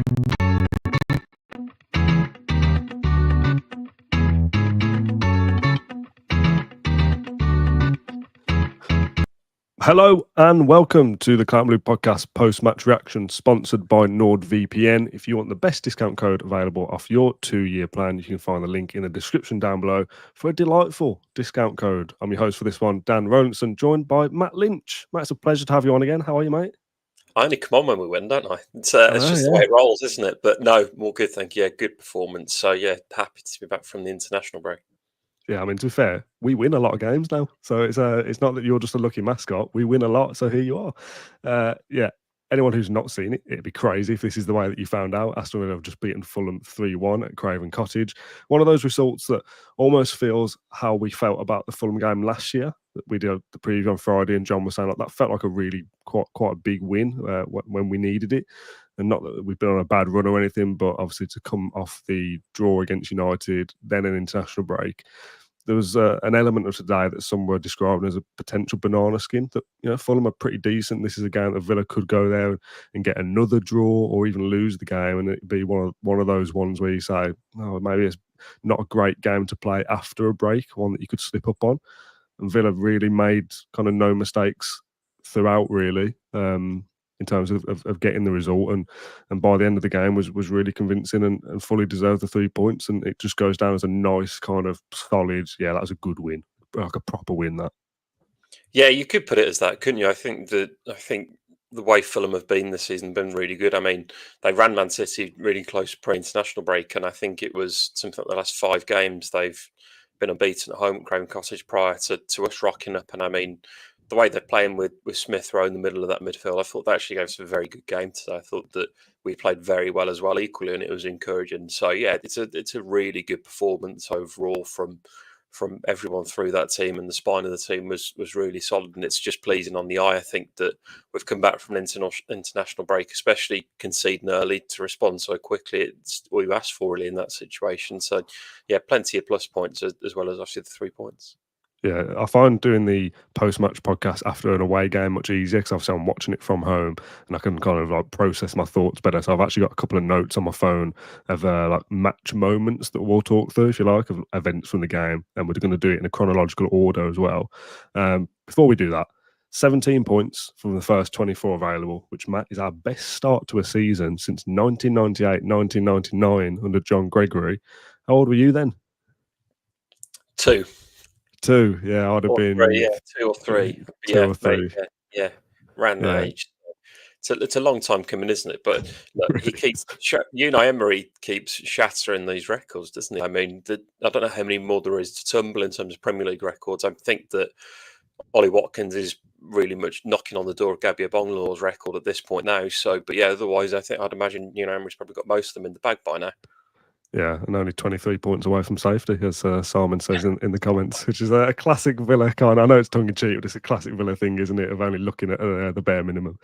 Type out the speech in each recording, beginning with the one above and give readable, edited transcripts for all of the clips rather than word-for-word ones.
Hello and welcome to the Clan Blue Podcast post-match reaction, sponsored by NordVPN. If you want the best discount code available off your 2-year plan, you can find the link in the description down below for a delightful discount code. I'm your host for this one, Dan Rolinson, joined by Matt Lynch. Matt, it's a pleasure to have you on again. How are you, mate? I only come on when we win, don't I? It's just the way it rolls, isn't it? But no, more good, thank you. Yeah, good performance. So yeah, happy to be back from the international break. Yeah, I mean, to be fair, we win a lot of games now. So it's not that you're just a lucky mascot. We win a lot, so here you are. Yeah, anyone who's not seen it, it'd be crazy if this is the way that you found out. Aston have just beaten Fulham 3-1 at Craven Cottage. One of those results that almost feels how we felt about the Fulham game last year. That we did the preview on Friday, and John was saying that felt like a really quite a big win when we needed it. And not that we've been on a bad run or anything, but obviously to come off the draw against United, then an international break, there was an element of today that some were describing as a potential banana skin. That, you know, Fulham are pretty decent. This is a game that Villa could go there and get another draw or even lose the game, and it'd be one of those ones where you say, oh, maybe it's not a great game to play after a break, one that you could slip up on. And Villa really made kind of no mistakes throughout, really. In terms of getting the result, and by the end of the game was really convincing and fully deserved the 3 points, and it just goes down as a nice kind of solid, yeah, that was a good win, like a proper win. That, yeah, you could put it as that, couldn't you? I think the way Fulham have been this season have been really good. I mean, they ran Man City really close pre-international break, and I think it was something like the last 5 games they've been unbeaten at home at Craven Cottage prior to us rocking up. And I mean, the way they're playing with Smith Rowe in the middle of that midfield, I thought that actually gave us a very good game today. I thought that we played very well as well, equally, and it was encouraging. So yeah, it's a really good performance overall from everyone through that team, and the spine of the team was really solid, and it's just pleasing on the eye. I think that we've come back from an international break, especially conceding early, to respond so quickly. It's all you asked for really in that situation. So yeah, plenty of plus points as well as obviously the 3 points. yeah, I find doing the post-match podcast after an away game much easier because obviously I'm watching it from home and I can kind of like process my thoughts better. So I've actually got a couple of notes on my phone of like match moments that we'll talk through, if you like, of events from the game, and we're going to do it in a chronological order as well. Before we do that, 17 points from the first 24 available, which, Matt, is our best start to a season since 1998-1999 under John Gregory. How old were you then? 2. 2, yeah, I'd have been 3, 2 or 3. 2 or 3. Yeah, around that age. It's a long time coming, isn't it? But look, he keeps Unai Emery keeps shattering these records, doesn't he? I mean, I don't know how many more there is to tumble in terms of Premier League records. I think that Ollie Watkins is really much knocking on the door of Gabby Abonglaw's record at this point now. So, but yeah, otherwise, I'd imagine Unai Emery's probably got most of them in the bag by now. Yeah, and only 23 points away from safety, as Simon says in the comments, which is a classic Villa kind. I know it's tongue-in-cheek, but it's a classic Villa thing, isn't it, of only looking at the bare minimum.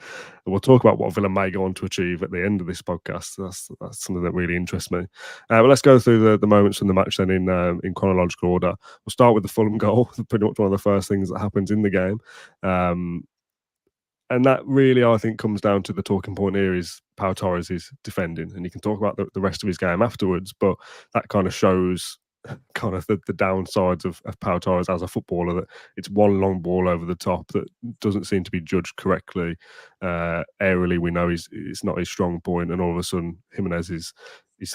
And we'll talk about what Villa may go on to achieve at the end of this podcast. That's something that really interests me. But let's go through the moments from the match then in chronological order. We'll start with the Fulham goal, pretty much one of the first things that happens in the game. And that really, I think, comes down to the talking point here is Pau Torres' defending. And you can talk about the rest of his game afterwards, but that kind of shows kind of the downsides of Pau Torres as a footballer, that it's one long ball over the top that doesn't seem to be judged correctly. Aerially, we know it's not his strong point, and all of a sudden, Jimenez is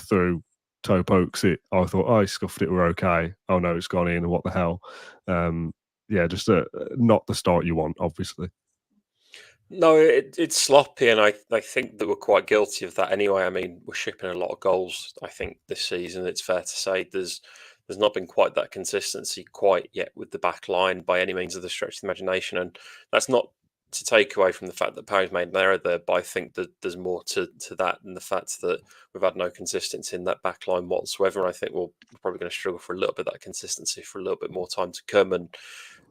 through, toe pokes it. I thought, oh, he scuffed it, we're okay. Oh no, it's gone in, what the hell? Yeah, just not the start you want, obviously. No, it's sloppy, and I think that we're quite guilty of that anyway. I mean, we're shipping a lot of goals, I think, this season. It's fair to say there's not been quite that consistency quite yet with the back line by any means of the stretch of the imagination. And that's not to take away from the fact that Parry's made an error there, but I think that there's more to that than the fact that we've had no consistency in that back line whatsoever. And I think we're probably going to struggle for a little bit of that consistency for a little bit more time to come. And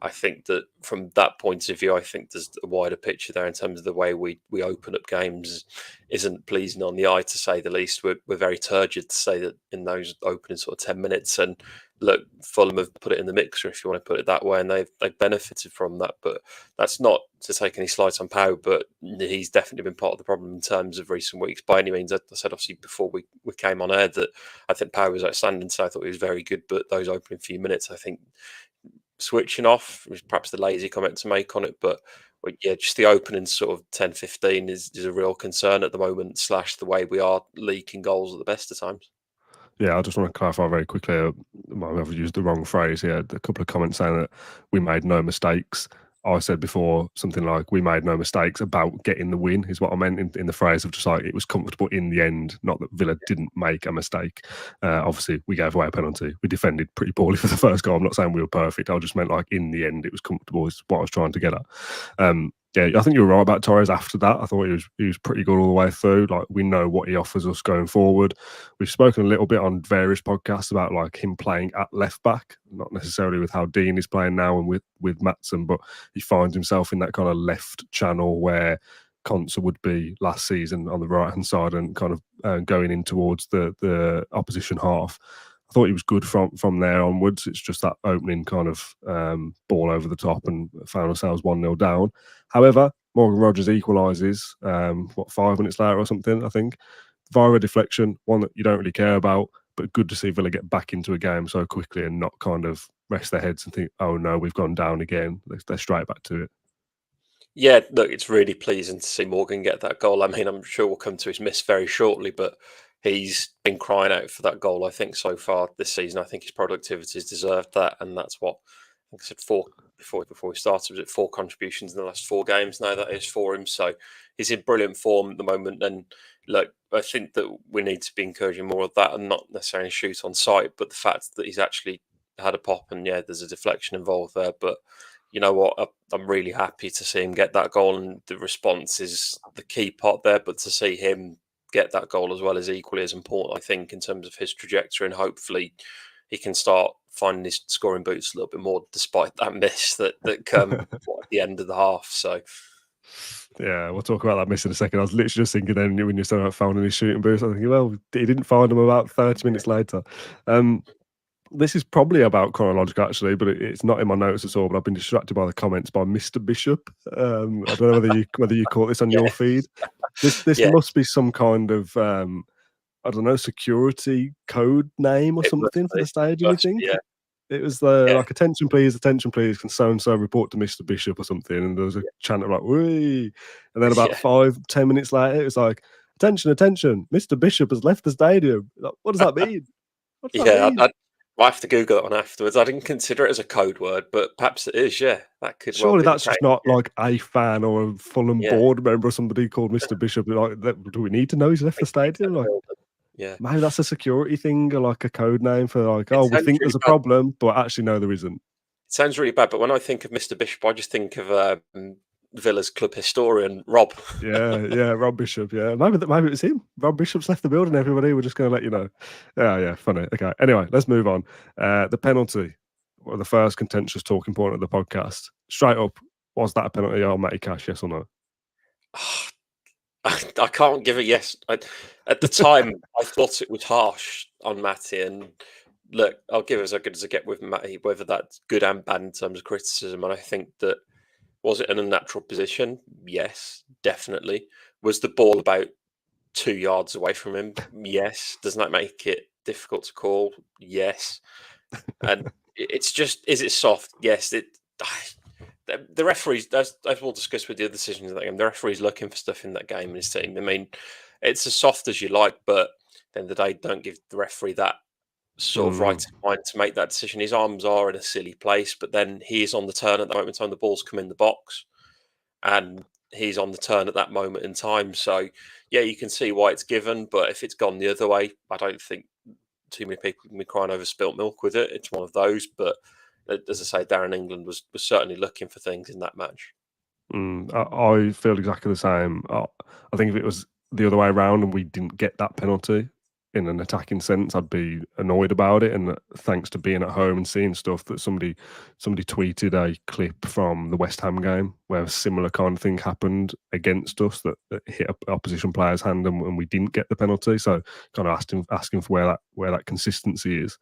I think that from that point of view, I think there's a wider picture there in terms of the way we open up games isn't pleasing on the eye, to say the least. We're very turgid, to say that, in those opening sort of 10 minutes. And look, Fulham have put it in the mixer, if you want to put it that way, and they've benefited from that. But that's not to take any slight on Pau, but he's definitely been part of the problem in terms of recent weeks. By any means, I said obviously before we came on air that I think Pau was outstanding, so I thought he was very good. But those opening few minutes, I think switching off was perhaps the lazy comment to make on it, but yeah, just the opening sort of 10-15 is a real concern at the moment, / the way we are leaking goals at the best of times. Yeah, I just want to clarify very quickly. I've used the wrong phrase here. A couple of comments saying that we made no mistakes. I said before something like we made no mistakes about getting the win is what I meant in the phrase of just like it was comfortable in the end, not that Villa didn't make a mistake. Obviously, we gave away a penalty. We defended pretty poorly for the first goal. I'm not saying we were perfect. I just meant like in the end, it was comfortable is what I was trying to get at. Yeah, I think you were right about Torres after that. I thought he was pretty good all the way through. Like we know what he offers us going forward. We've spoken a little bit on various podcasts about like him playing at left back, not necessarily with how Dean is playing now and with Maatsen, but he finds himself in that kind of left channel where Konsa would be last season on the right hand side and kind of going in towards the opposition half. I thought he was good from there onwards. It's just that opening kind of ball over the top and found ourselves 1-0 down. However, Morgan Rogers equalises, 5 minutes later or something, I think, via a deflection, one that you don't really care about, but good to see Villa get back into a game so quickly and not kind of rest their heads and think, oh no, we've gone down again. They're straight back to it. Yeah, look, it's really pleasing to see Morgan get that goal. I mean, I'm sure we'll come to his miss very shortly, but he's been crying out for that goal, I think, so far this season. I think his productivity has deserved that, and that's what I think I said before we started. Was it 4 contributions in the last 4 games now? That is for him. So he's in brilliant form at the moment. And look, I think that we need to be encouraging more of that and not necessarily shoot on sight, but the fact that he's actually had a pop and yeah, there's a deflection involved there, but you know what? I'm really happy to see him get that goal, and the response is the key part there. But to see him get that goal as well is equally as important, I think, in terms of his trajectory, and hopefully he can start finding his scoring boots a little bit more, despite that miss that come at the end of the half. So. Yeah, we'll talk about that miss in a second. I was literally just thinking then when you started about finding his shooting boots, I was thinking, well, he didn't find them about 30 minutes later. This is probably about chronological, actually, but it's not in my notes at all. But I've been distracted by the comments by Mr. Bishop. I don't know whether you caught this on your feed. This must be some kind of I don't know, security code name or something for the stadium. You think? Yeah. It was like attention please, can so and so report to Mr. Bishop or something, and there was a chant of like "Wee," and then about 5-10 minutes later, it was like attention, Mr. Bishop has left the stadium. Like, what does that mean? I have to Google that one afterwards. I didn't consider it as a code word, but perhaps it is. Yeah, that could. Surely that's just not like a fan or a Fulham board member or somebody called Mr. Bishop. Like, do we need to know he's left the stadium? Like, yeah, maybe that's a security thing or like a code name for like, we think really there's a problem, but actually no, there isn't. It sounds really bad, but when I think of Mr. Bishop, I just think of Villa's club historian, Rob. yeah, Rob Bishop. Yeah, maybe it was him. Rob Bishop's left the building. Everybody, we're just going to let you know. Yeah, funny. Okay. Anyway, let's move on. The penalty, or the first contentious talking point of the podcast. Straight up, was that a penalty on Matty Cash? Yes or no? I can't give a yes. At the time, I thought it was harsh on Matty, and look, I'll give it as good as I get with Matty, whether that's good and bad in terms of criticism. And I think that. Was it an unnatural position? Yes, definitely. Was the ball about 2 yards away from him? Yes. Doesn't that make it difficult to call? Yes. And it's just, is it soft? Yes. The referees, as we'll discuss with the other decisions in that game, the referee's looking for stuff in that game in his team. I mean, it's as soft as you like, but at the end of the day, don't give the referee that sort of right of mind to make that decision. His arms are in a silly place, but then he is on the turn at the moment in time the ball's come in the box, and he's on the turn at that moment in time. So yeah, you can see why it's given, but if it's gone the other way, I don't think too many people can be crying over spilt milk with it. It's one of those, but as I say, Darren England was certainly looking for things in that match. I feel exactly the same. I think if it was the other way around and we didn't get that penalty in an attacking sense, I'd be annoyed about it. And thanks to being at home and seeing stuff that somebody tweeted a clip from the West Ham game where a similar kind of thing happened against us that hit an opposition player's hand and we didn't get the penalty. So kind of asking for where that consistency is.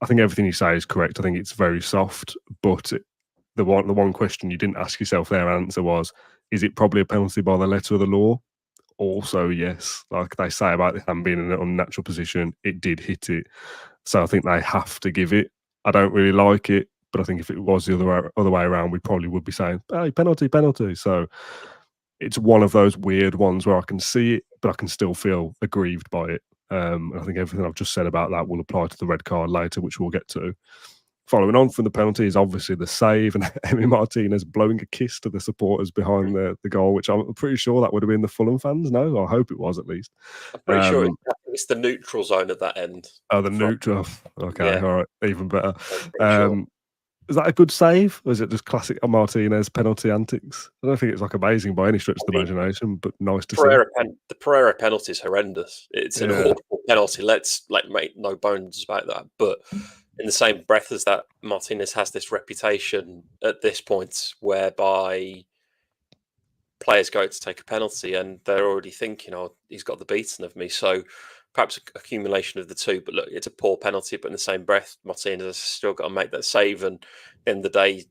I think everything you say is correct. I think it's very soft, but the one question you didn't ask yourself their answer was, is it probably a penalty by the letter of the law? Also, yes. Like they say about the hand being in an unnatural position, it did hit it. So I think they have to give it. I don't really like it, but I think if it was the other way around, we probably would be saying, hey, penalty, penalty. So it's one of those weird ones where I can see it, but I can still feel aggrieved by it. I think everything I've just said about that will apply to the red card later, which we'll get to. Following on from the penalty is obviously the save and Emery Martinez blowing a kiss to the supporters behind the goal, which I'm pretty sure that would have been the Fulham fans. No, I hope it was at least. I'm pretty sure it's the neutral zone at that end. Oh, the neutral. Okay, Yeah. all right, even better. Sure. Is that a good save, or is it just classic Martinez penalty antics? I don't think it's like amazing by any stretch of the imagination, but nice to see. The Pereira penalty is horrendous. It's an awful penalty. Let's make no bones about that. But in the same breath as that, Martinez has this reputation at this point whereby players go to take a penalty and they're already thinking, "Oh, he's got the beating of me." So perhaps accumulation of the two. But look, it's a poor penalty. But in the same breath, Martinez has still got to make that save. And in the day,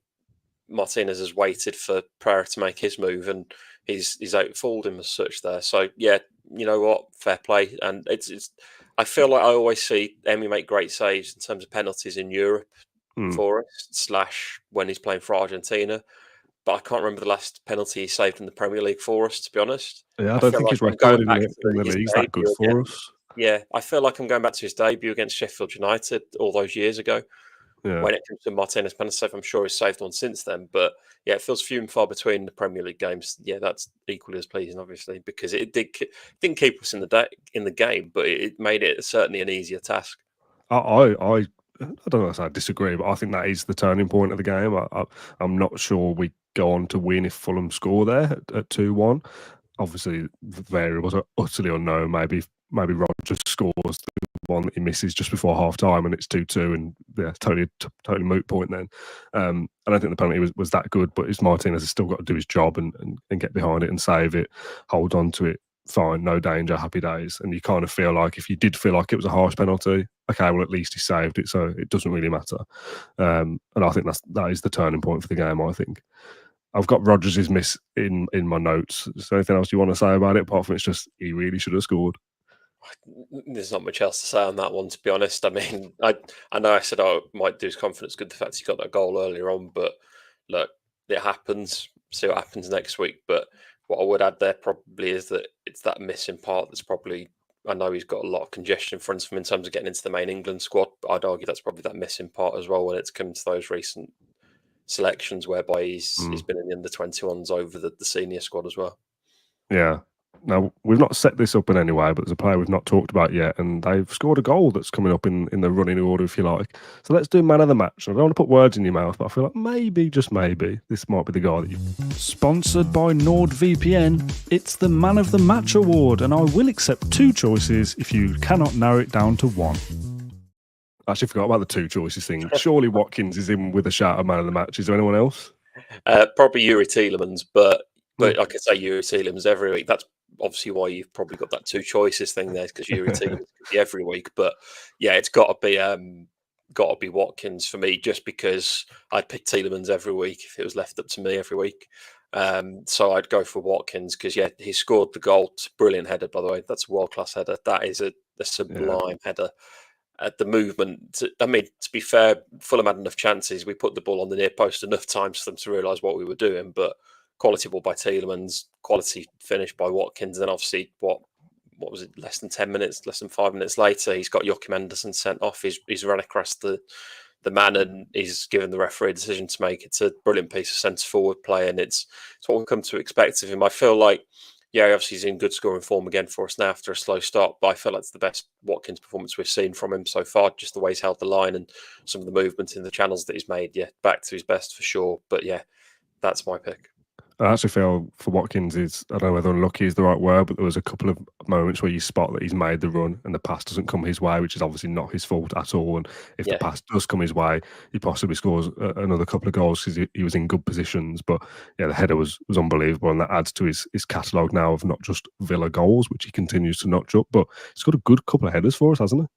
Martinez has waited for Pereira to make his move, and he's outfooled him as such there. So yeah, you know what, fair play. And it's I feel like I always see Emery make great saves in terms of penalties in Europe for us / when he's playing for Argentina. But I can't remember the last penalty he saved in the Premier League for us, to be honest. Yeah, I don't think his record in the league's that good for us. Yeah, I feel like I'm going back to his debut against Sheffield United all those years ago. Yeah. When it comes to Martinez penalty save, I'm sure he's saved one since then. But yeah, it feels few and far between the Premier League games. Yeah, that's equally as pleasing, obviously, because it didn't keep us in the game, but it made it certainly an easier task. I don't know if I disagree, but I think that is the turning point of the game. I'm not sure we go on to win if Fulham score there at 2-1. Obviously, the variables are utterly unknown. Maybe Rodgers scores the one that he misses just before half time and it's 2-2, and yeah, totally moot point then. I don't think the penalty was that good, but it's Martinez has still got to do his job and get behind it and save it, hold on to it. Fine, no danger, happy days. And you kind of feel like if you did feel like it was a harsh penalty, okay, well, at least he saved it, so it doesn't really matter. And I think that is the turning point for the game, I think. I've got Rodgers' miss in my notes. Is there anything else you want to say about it, apart from it's just he really should have scored? There's not much else to say on that one, to be honest. I mean, I know I said I might do his confidence good, the fact he got that goal earlier on, but look, it happens. See what happens next week. But what I would add there probably is that it's that missing part that's probably, I know he's got a lot of congestion in front of him in terms of getting into the main England squad, but I'd argue that's probably that missing part as well when it's come to those recent selections whereby he's been in the under-21s over the senior squad as well. Yeah. Now, we've not set this up in any way, but there's a player we've not talked about yet, and they've scored a goal that's coming up in the running order, if you like. So let's do man of the match. I don't want to put words in your mouth, but I feel like maybe, just maybe, this might be the guy that you... Sponsored by NordVPN, it's the Man of the Match award, and I will accept 2 choices if you cannot narrow it down to 1. I actually forgot about the 2 choices thing. Surely Watkins is in with a shout of man of the match. Is there anyone else? Probably Yuri Tielemans, but I could say Yuri Tielemans every week. That's obviously why you've probably got that 2 choices thing there, because Yuri Tielemans could be every week. But yeah, it's got to be Watkins for me, just because I'd pick Tielemans every week if it was left up to me every week. So I'd go for Watkins because yeah, he scored the goal. It's a brilliant header, by the way. That's a world class header. That is a sublime header. At the movement, to be fair, Fulham had enough chances. We put the ball on the near post enough times for them to realise what we were doing. But quality ball by Tielemans, quality finish by Watkins, and then obviously what was it? Less than 5 minutes later, he's got Joachim Andersen sent off. He's run across the man and he's given the referee a decision to make. It's a brilliant piece of centre forward play, and it's what we've come to expect of him. I feel like, yeah, obviously he's in good scoring form again for us now after a slow start, but I feel like it's the best Watkins performance we've seen from him so far, just the way he's held the line and some of the movement in the channels that he's made. Yeah, back to his best for sure. But yeah, that's my pick. I actually feel for Watkins I don't know whether unlucky is the right word, but there was a couple of moments where you spot that he's made the run and the pass doesn't come his way, which is obviously not his fault at all. And if the pass does come his way, he possibly scores another couple of goals because he was in good positions. But yeah, the header was unbelievable, and that adds to his catalogue now of not just Villa goals, which he continues to notch up, but he's got a good couple of headers for us, hasn't he?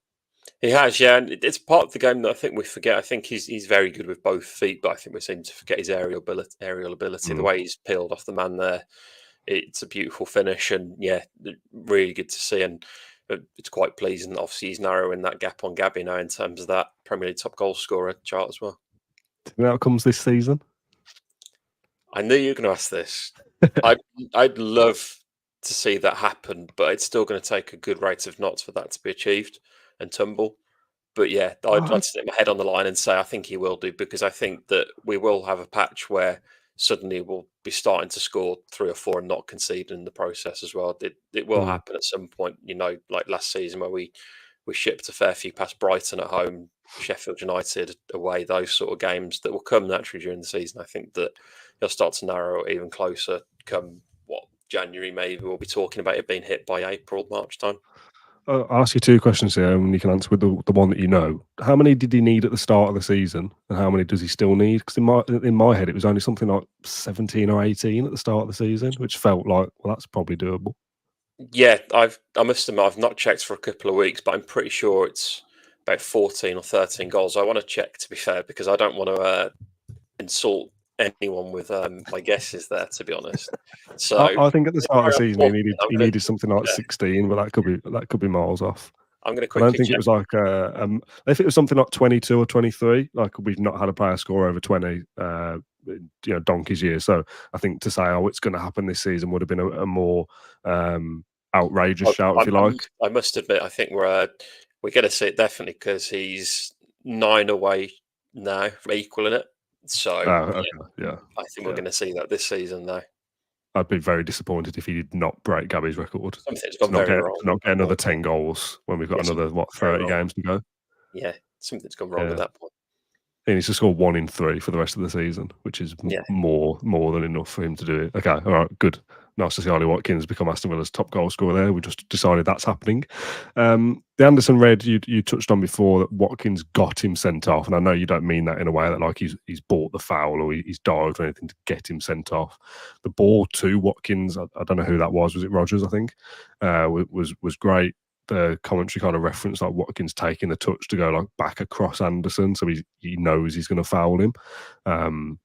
He has, yeah, and it's part of the game that I think we forget. I think he's very good with both feet, but I think we seem to forget his aerial ability. The way he's peeled off the man there, it's a beautiful finish, and yeah, really good to see. And it's quite pleasing. Obviously, he's narrowing that gap on Gabby now in terms of that Premier League top goal scorer chart as well. Outcomes this season? I knew you were going to ask this. I'd love to see that happen, but it's still going to take a good rate of knots for that to be achieved and tumble. But yeah, I'd like to stick my head on the line and say I think he will do, because I think that we will have a patch where suddenly we'll be starting to score 3 or 4 and not concede in the process as well. It will happen at some point, like last season where we shipped a fair few past Brighton at home, Sheffield United away, those sort of games that will come naturally during the season. I think that he'll start to narrow even closer come, January maybe. We'll be talking about it being hit by April, March time. I'll ask you 2 questions here, and you can answer with the one that you know. How many did he need at the start of the season, and how many does he still need? Because in my head, it was only something like 17 or 18 at the start of the season, which felt like, well, that's probably doable. Yeah, I must admit I've not checked for a couple of weeks, but I'm pretty sure it's about 14 or 13 goals. I want to check, to be fair, because I don't want to insult anyone with my guesses there, to be honest. So I think at the start of the season he needed something like 16, but that could be miles off. I'm going to I quickly don't think check. it was like if it was something like 22 or 23, like we've not had a player score over 20, donkey's year. So I think to say, it's going to happen this season would have been a more outrageous shout, if you like. I must admit, I think we're going to see it definitely, because he's 9 away now from equaling it. So yeah, I think we're going to see that this season now. I'd be very disappointed if he did not break Gabby's record. Something's gone very wrong. Not get another 10 goals when we've got another 30 games to go. Yeah, something's gone wrong at that point. He needs to score 1 in 3 for the rest of the season, which is more than enough for him to do it. Okay, all right, good. Nice to see Ollie Watkins become Aston Villa's top goal scorer there. We just decided that's happening. The Anderson red you touched on before, that Watkins got him sent off, and I know you don't mean that in a way that like he's bought the foul or he's dived or anything to get him sent off. The ball to Watkins, I don't know who that was. Was it Rogers? I think was great. The commentary kind of referenced like Watkins taking the touch to go like back across Anderson, so he knows he's going to foul him.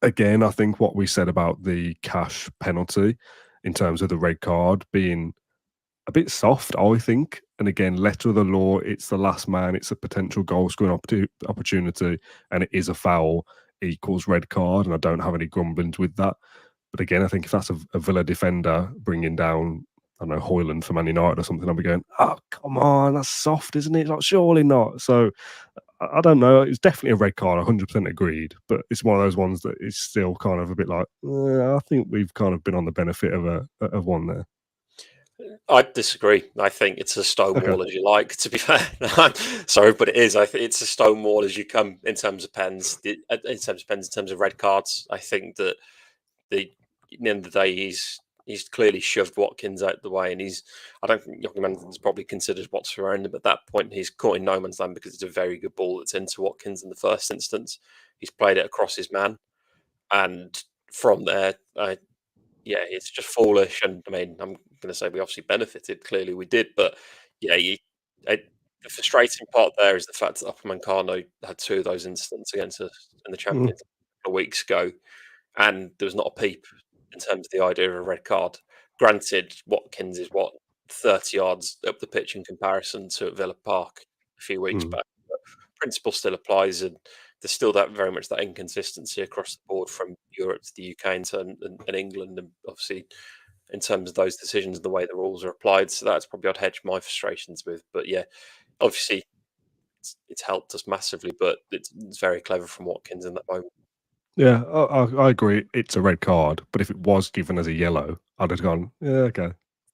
Again, I think what we said about the Cash penalty in terms of the red card being a bit soft, I think. And again, letter of the law, it's the last man, it's a potential goal scoring opportunity, and it is a foul equals red card, and I don't have any grumblings with that. But again, I think if that's a Villa defender bringing down, I don't know, Hoyland for Man United or something, I'll be going, oh, come on, that's soft, isn't it? Like, surely not. So I don't know. It's definitely a red card, 100% agreed. But it's one of those ones that is still kind of a bit like, I think we've kind of been on the benefit of one there. I disagree. I think it's a stonewall as you like, to be fair. Sorry, but it is. I think it's a stonewall as you come in terms of pens, in terms of red cards. I think that at the end of the day, he's clearly shoved Watkins out the way, and I don't think Joachim Anderson's probably considered what's around him at that point. He's caught in no man's land because it's a very good ball that's into Watkins in the first instance. He's played it across his man, and from there, it's just foolish. And I mean, I'm going to say we obviously benefited. Clearly, we did, but the frustrating part there is the fact that Upamecano had 2 of those incidents against us in the Champions a couple of weeks ago, and there was not a peep in terms of the idea of a red card. Granted, Watkins is 30 yards up the pitch in comparison to at Villa Park a few weeks back. But principle still applies, and there's still very much that inconsistency across the board from Europe to the UK and England, and obviously in terms of those decisions and the way the rules are applied. So that's probably I'd hedge my frustrations with. But yeah, obviously it's helped us massively, but it's very clever from Watkins in that moment. Yeah, I agree. It's a red card, but if it was given as a yellow, I'd have gone, yeah, okay.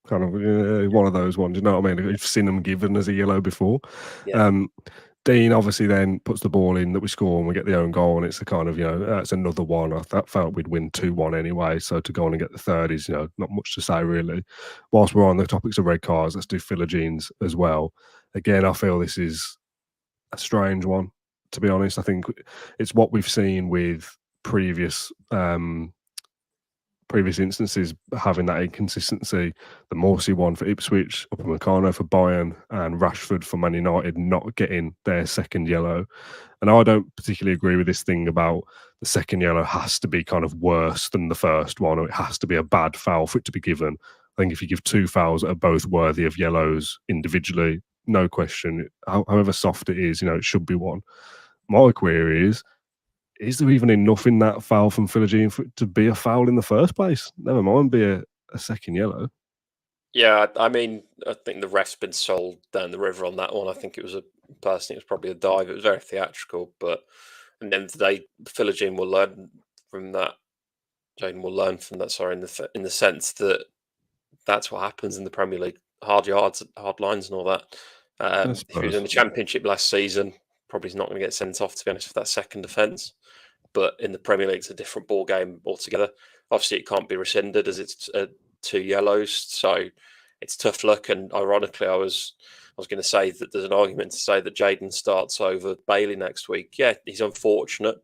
Kind of one of those ones, you know what I mean? We've seen them given as a yellow before. Yeah. Dean obviously then puts the ball in that we score and we get the own goal, and it's a kind of, it's another one. I felt we'd win 2-1 anyway, so to go on and get the third is, not much to say really. Whilst we're on the topics of red cards, let's do Philogene as well. Again, I feel this is a strange one, to be honest. I think it's what we've seen with previous previous instances having that inconsistency. The Morsey one for Ipswich, Upamecano for Bayern, and Rashford for Man United not getting their second yellow. And I don't particularly agree with this thing about the second yellow has to be kind of worse than the first one, or it has to be a bad foul for it to be given. I think if you give two fouls that are both worthy of yellows individually, no question, however soft it is, it should be one. My query is there even enough in that foul from Philogene for it to be a foul in the first place? Never mind be a second yellow. Yeah, I mean, I think the ref's been sold down the river on that one. I think it was probably a dive. It was very theatrical, but at the end of the day, Philogene will learn from that. Jaden will learn from that. Sorry, in the sense that that's what happens in the Premier League. Hard yards, hard lines, and all that. If he was in the Championship last season, probably he's not going to get sent off, to be honest, for that second offence. But in the Premier League, it's a different ball game altogether. Obviously, it can't be rescinded as it's 2 yellows, so it's tough luck. And ironically, I was going to say that there's an argument to say that Jaden starts over Bailey next week. Yeah, he's unfortunate,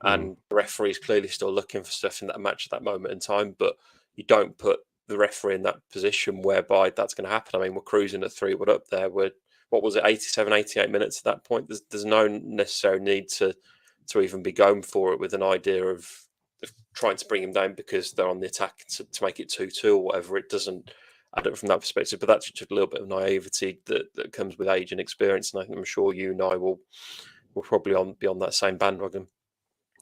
and the referee's clearly still looking for stuff in that match at that moment in time. But you don't put the referee in that position whereby that's going to happen. I mean, we're cruising at 3-1 up there. We're, what was it, 87, 88 minutes at that point? There's no necessary need to even be going for it with an idea of trying to bring him down because they're on the attack to make it 2-2 or whatever. It doesn't add up from that perspective, but that's just a little bit of naivety that comes with age and experience, and I'm sure you and I will probably be on that same bandwagon.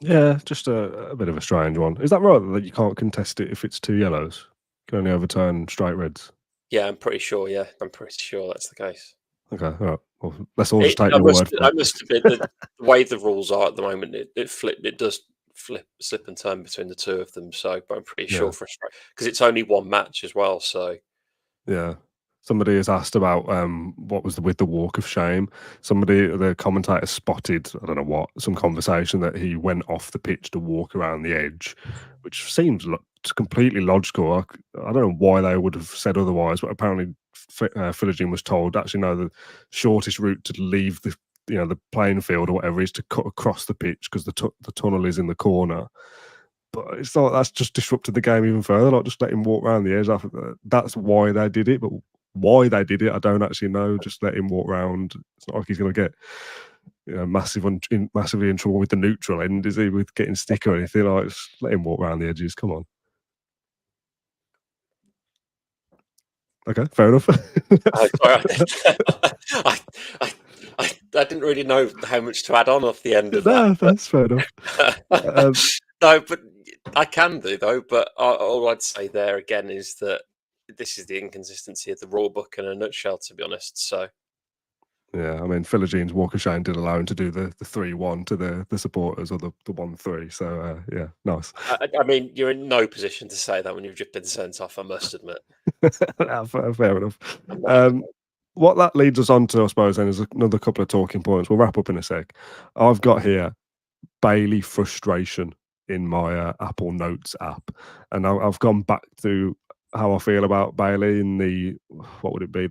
Yeah, just a bit of a strange one. Is that right that you can't contest it if it's 2 yellows? You can only overturn straight reds? Yeah, I'm pretty sure. Yeah, I'm pretty sure that's the case. Okay, all right. Well, let's all just take your word for it. I must admit the way the rules are at the moment, it does slip and turn between the two of them. So, but I'm pretty sure for because it's only one match as well. So, yeah. Somebody has asked about what was with the walk of shame. The commentator spotted, I don't know what, some conversation that he went off the pitch to walk around the edge, which seems completely logical. I don't know why they would have said otherwise, but apparently Philogene was told, actually, no, the shortest route to leave the playing field or whatever is to cut across the pitch because the tunnel is in the corner. But it's like that's just disrupted the game even further. Like just let him walk around the edge. That's why they did it, but why they did it, I don't actually know. Just let him walk around. It's not like he's going to get massively in trouble with the neutral end, is he? With getting stick or anything? Like, just let him walk around the edges. Come on. Okay, fair enough. I didn't really know how much to add on off the end of that. No, that's fair enough. No, but I can do though. But all I'd say there again is that this is the inconsistency of the rule book in a nutshell, to be honest. So, yeah, I mean, Philogene's walk of shame did allow him to do the 3-1 to the supporters or the 1-3. So, yeah, nice. I mean, you're in no position to say that when you've just been sent off, I must admit. Fair enough. What that leads us on to, I suppose, then is another couple of talking points. We'll wrap up in a sec. I've got here BaileyFrustration in my Apple Notes app, and I've gone back to how I feel about Bailey in the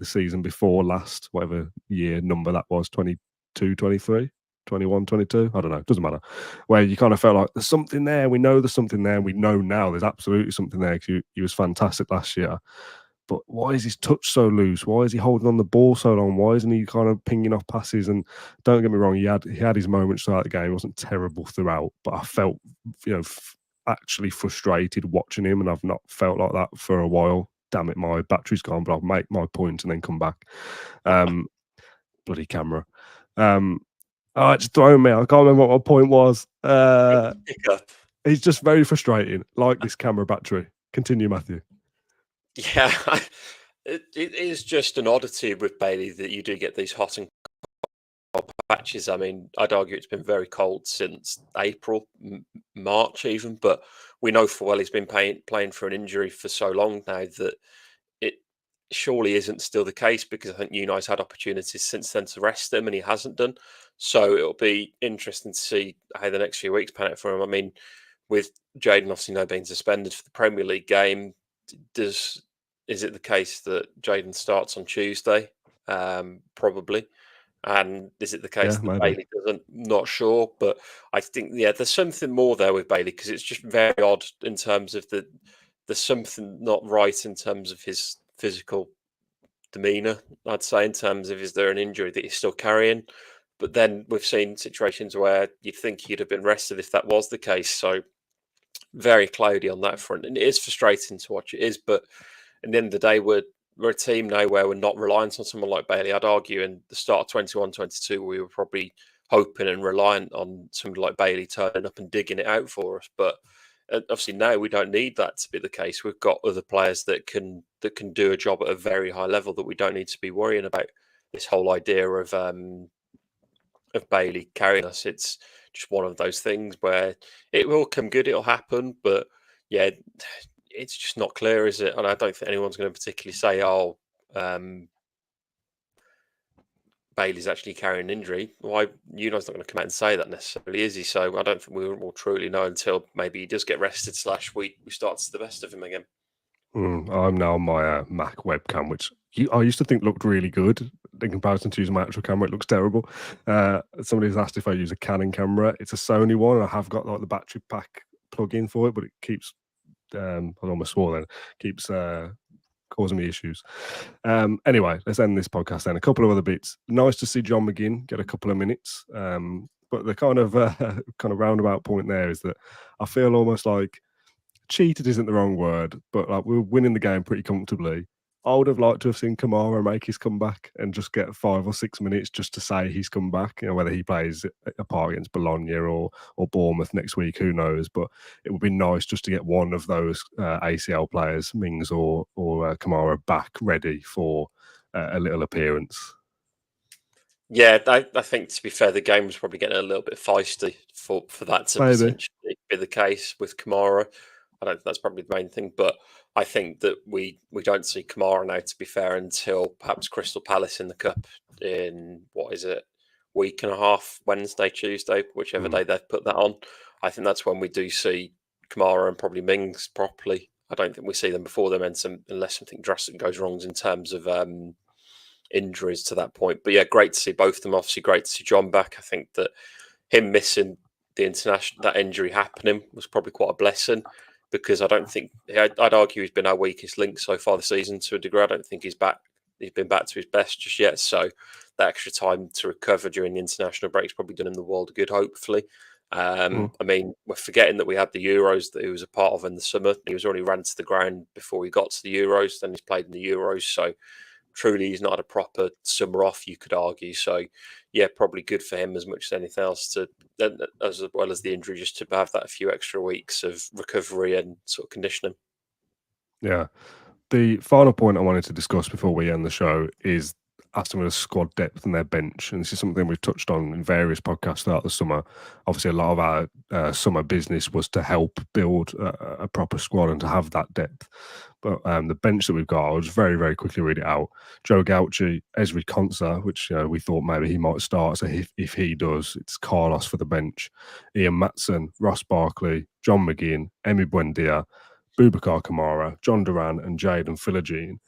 season before last, whatever year number that was, 22, 23, 21, 22, I don't know, it doesn't matter, where you kind of felt like there's something there, we know there's something there, we know now there's absolutely something there because he was fantastic last year. But why is his touch so loose? Why is he holding on the ball so long? Why isn't he kind of pinging off passes? And don't get me wrong, he had his moments throughout the game. He wasn't terrible throughout, but I felt, actually frustrated watching him, and I've not felt like that for a while. Damn it, my battery's gone, but I'll make my point and then come back. Bloody camera. It's throwing me. I can't remember what my point was. He's just very frustrating, like this camera battery. Continue, Matthew. Yeah, it is just an oddity with Bailey that you do get these hot and cold patches. I mean, I'd argue it's been very cold since April, March even, but we know for well he's been playing for an injury for so long now that it surely isn't still the case, because I think Unai's had opportunities since then to rest him and he hasn't done. So it'll be interesting to see how the next few weeks pan out for him. I mean, with Jaden obviously now being suspended for the Premier League game, is it the case that Jaden starts on Tuesday? Probably. And is it the case that Bailey doesn't? Not sure. But I think, there's something more there with Bailey, because it's just very odd in terms of the there's something not right in terms of his physical demeanour, I'd say, in terms of is there an injury that he's still carrying? But then we've seen situations where you'd think he'd have been rested if that was the case. So very cloudy on that front. And it is frustrating to watch, it is. But at the end of the day, we're a team now where we're not reliant on someone like Bailey. I'd argue in the start of 21-22, we were probably hoping and reliant on somebody like Bailey turning up and digging it out for us. But obviously now we don't need that to be the case. We've got other players that can do a job at a very high level that we don't need to be worrying about this whole idea of Bailey carrying us. It's just one of those things where it will come good, it'll happen, but yeah, it's just not clear, is it? And I don't think anyone's going to particularly say, "Oh, Bailey's actually carrying an injury." Why? Unai's not going to come out and say that necessarily, is he? So I don't think we will truly know until maybe he does get rested. / we start to see the best of him again. I'm now on my Mac webcam, which I used to think looked really good in comparison to using my actual camera. It looks terrible. Somebody's asked if I use a Canon camera. It's a Sony one. I have got like the battery pack plug-in for it, but it keeps I almost swore then, keeps causing me issues. Anyway, let's end this podcast then. A couple of other bits. Nice to see John McGinn get a couple of minutes. But the kind of roundabout point there is that I feel almost like cheated isn't the wrong word, but like we were winning the game pretty comfortably. I would have liked to have seen Kamara make his comeback and just get 5 or 6 minutes just to say he's come back. You know, whether he plays a part against Bologna or Bournemouth next week, who knows? But it would be nice just to get one of those ACL players, Mings or Kamara, back ready for a little appearance. Yeah, I think to be fair, the game was probably getting a little bit feisty for that to potentially be the case with Kamara. I don't think that's probably the main thing, but I think that we don't see Kamara now, to be fair, until perhaps Crystal Palace in the Cup in, week and a half, Wednesday, Tuesday, whichever day they've put that on. I think that's when we do see Kamara and probably Mings properly. I don't think we see them before then, unless something drastic goes wrong in terms of injuries to that point. But yeah, great to see both of them. Obviously, great to see John back. I think that him missing that injury happening was probably quite a blessing, because I don't think I'd argue he's been our weakest link so far this season to a degree. I don't think he's been back to his best just yet. So that extra time to recover during the international break's probably done him the world of good, hopefully. I mean, we're forgetting that we had the Euros that he was a part of in the summer. He was already ran to the ground before he got to the Euros. Then he's played in the Euros. So truly, he's not had a proper summer off, you could argue. So yeah, probably good for him as much as anything else, as well as the injury, just to have that few extra weeks of recovery and sort of conditioning. Yeah. The final point I wanted to discuss before we end the show is Aston Villa's squad depth and their bench. And this is something we've touched on in various podcasts throughout the summer. Obviously, a lot of our summer business was to help build a proper squad and to have that depth. But the bench that we've got, I'll just very, very quickly read it out. Joe Gauci, Ezri Konsa, which we thought maybe he might start. So if he does, it's Carlos for the bench. Ian Matson, Ross Barkley, John McGinn, Emi Buendia, Boubacar Kamara, John Duran and Jadon Philogene.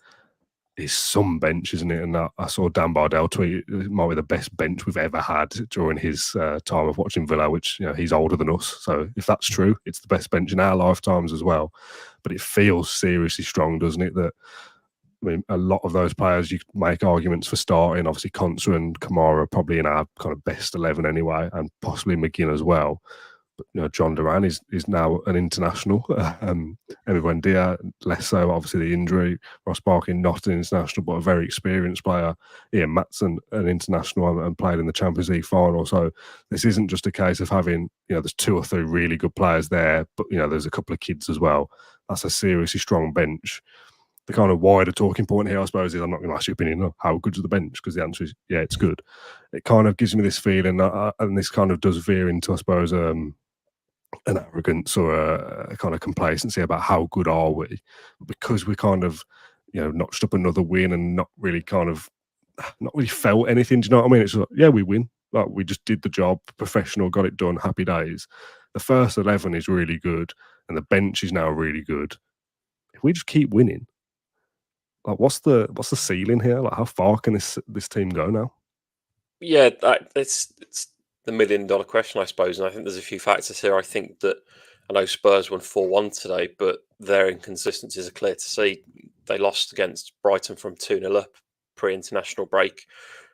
Is some bench, isn't it? And I saw Dan Bardell tweet it might be the best bench we've ever had during his time of watching Villa, which, he's older than us. So if that's true, it's the best bench in our lifetimes as well. But it feels seriously strong, doesn't it? That, I mean, a lot of those players you make arguments for starting. Obviously, Konsa and Kamara are probably in our kind of best 11 anyway, and possibly McGinn as well. But John Duran is now an international. Emi Buendia, less so, obviously the injury. Ross Barkley, not an international, but a very experienced player. Ian Matson, an international, and played in the Champions League final. So this isn't just a case of having, there's 2 or 3 really good players there, but there's a couple of kids as well. That's a seriously strong bench. The kind of wider talking point here, I suppose, is I'm not going to ask your opinion on how good is the bench, because the answer is, yeah, it's good. It kind of gives me this feeling, and this kind of does veer into, I suppose, an arrogance or a kind of complacency about how good are we, because we kind of notched up another win and not really felt anything. Do you know what I mean? It's like, yeah, we win, like we just did the job, professional, got it done, happy days. The first 11 is really good and the bench is now really good. If we just keep winning, like what's the ceiling here? Like how far can this team go now? Yeah, it's the $1 million question, I suppose. And I think there's a few factors here. I think that I know Spurs won 4-1 today, but their inconsistencies are clear to see. They lost against Brighton from 2-0 up pre-international break.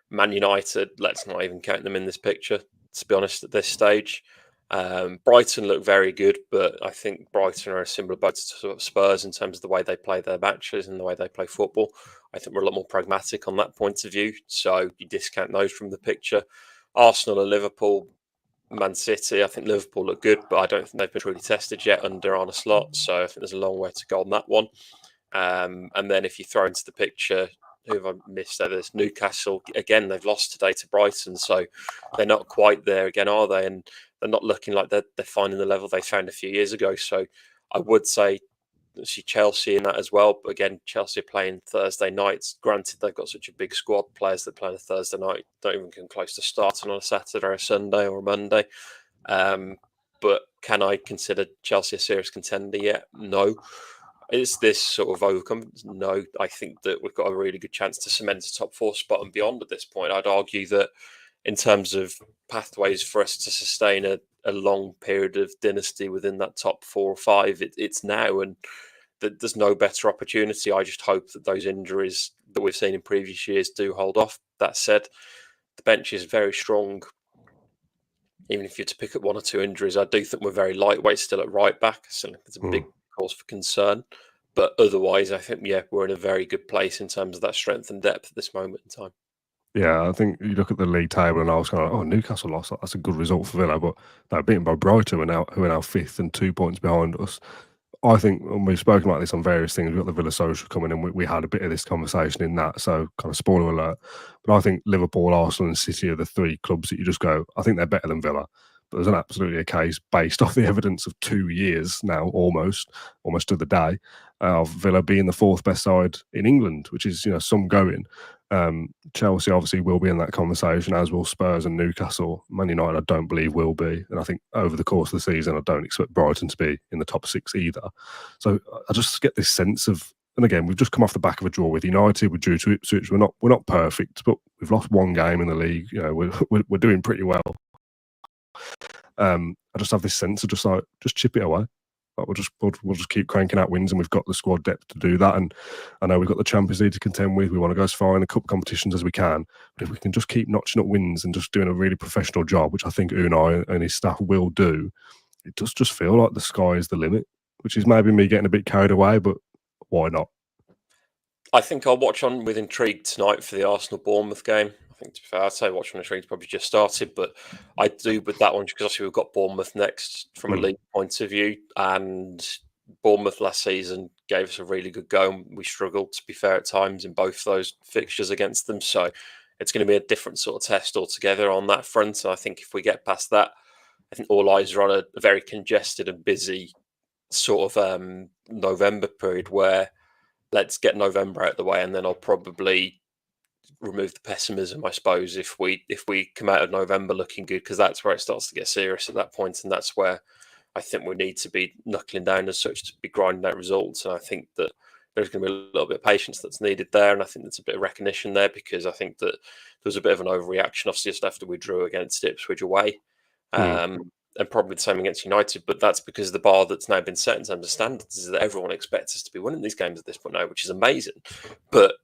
Man United, let's not even count them in this picture, to be honest, at this stage. Brighton look very good, but I think Brighton are a similar boat to sort of Spurs in terms of the way they play their matches and the way they play football. I think we're a lot more pragmatic on that point of view, so you discount those from the picture. Arsenal and Liverpool, Man City, I think Liverpool look good, but I don't think they've been really tested yet under Arne Slot, so I think there's a long way to go on that one. And then if you throw into the picture, who have I missed there? There's Newcastle. Again, they've lost today to Brighton, so they're not quite there again, are they? And they're not looking like they're finding the level they found a few years ago. So I would say see Chelsea in that as well. But again, Chelsea are playing Thursday nights. Granted, they've got such a big squad. Players that play on a Thursday night don't even come close to starting on a Saturday or a Sunday or a Monday. But can I consider Chelsea a serious contender yet? No. Is this sort of overcome? No. I think that we've got a really good chance to cement a top 4 spot and beyond at this point. I'd argue that in terms of pathways for us to sustain a long period of dynasty within that top 4 or 5, it's now, and there's no better opportunity. I just hope that those injuries that we've seen in previous years do hold off. That said, the bench is very strong. Even if you're to pick up 1 or 2 injuries, I do think we're very lightweight still at right back. So there's a big cause for concern. But otherwise, I think, we're in a very good place in terms of that strength and depth at this moment in time. Yeah, I think you look at the league table and I was kind of, Newcastle lost. That's a good result for Villa, but they're beaten by Brighton, who are now 5th and 2 points behind us. I think, and we've spoken about this on various things, we've got the Villa Social coming in, we had a bit of this conversation in that, so kind of spoiler alert. But I think Liverpool, Arsenal and City are the 3 clubs that you just go, I think they're better than Villa. But there's absolutely a case based off the evidence of 2 years now, almost to the day, of Villa being the 4th best side in England, which is, some going. Chelsea obviously will be in that conversation, as will Spurs and Newcastle. Man United, I don't believe will be. And I think over the course of the season, I don't expect Brighton to be in the top 6 either. So I just get this sense of, and again, we've just come off the back of a draw with United. We're due to Ipswich. We're not perfect, but we've lost 1 game in the league. We're doing pretty well. I just have this sense of just chip it away. Like we'll just keep cranking out wins, and we've got the squad depth to do that. And I know we've got the Champions League to contend with. We want to go as far in the cup competitions as we can. But if we can just keep notching up wins and just doing a really professional job, which I think Unai and his staff will do, it does just feel like the sky is the limit, which is maybe me getting a bit carried away, but why not? I think I'll watch on with intrigue tonight for the Arsenal-Bournemouth game. I think, to be fair, I'd say watch on intrigue probably just started, but I do with that one because obviously we've got Bournemouth next from a league point of view, and Bournemouth last season gave us a really good go, and we struggled, to be fair, at times in both those fixtures against them. So it's going to be a different sort of test altogether on that front. And I think if we get past that, I think all eyes are on a very congested and busy sort of November period where let's get November out of the way, and then I'll probably remove the pessimism, I suppose, if we come out of November looking good, because that's where it starts to get serious at that point, and that's where I think we need to be knuckling down as such to be grinding out results. And I think that there's going to be a little bit of patience that's needed there, and I think there's a bit of recognition there, because I think that there was a bit of an overreaction, obviously, just after we drew against Ipswich away. And probably the same against United, but that's because the bar that's now been set in terms of standards is that everyone expects us to be winning these games at this point now, which is amazing. But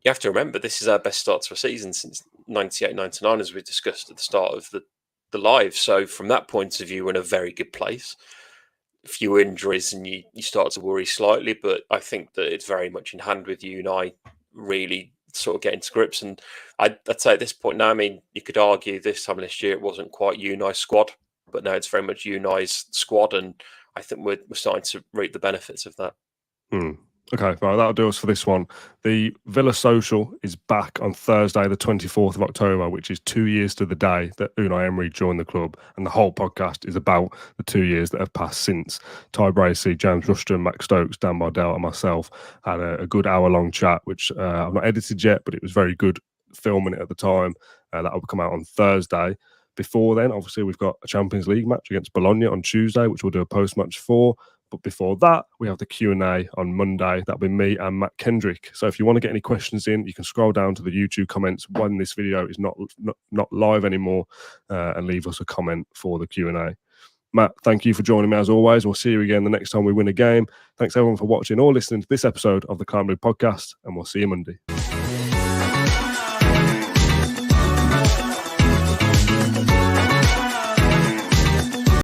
you have to remember, this is our best start to a season since 98-99, as we discussed at the start of the live. So from that point of view, we're in a very good place. A few injuries and you start to worry slightly, but I think that it's very much in hand with Unai really sort of getting to grips. And I'd say at this point now, I mean, you could argue this time last year it wasn't quite Unai's squad, but now it's very much Unai's squad, and I think we're starting to reap the benefits of that. Okay, right, that'll do us for this one. The Villa Social is back on Thursday, the 24th of October, which is 2 years to the day that Unai Emery joined the club, and the whole podcast is about the 2 years that have passed since. Ty Bracey, James Rushton, Max Stokes, Dan Bardell and myself had a good hour-long chat, which I've not edited yet, but it was very good filming it at the time. That will come out on Thursday. Before then, obviously, we've got a Champions League match against Bologna on Tuesday, which we'll do a post-match for. But before that, we have the Q&A on Monday. That'll be me and Matt Kendrick. So if you want to get any questions in, you can scroll down to the YouTube comments when this video is not live anymore and leave us a comment for the Q&A. Matt, thank you for joining me as always. We'll see you again the next time we win a game. Thanks everyone for watching or listening to this episode of the Calm Blue podcast, and we'll see you Monday.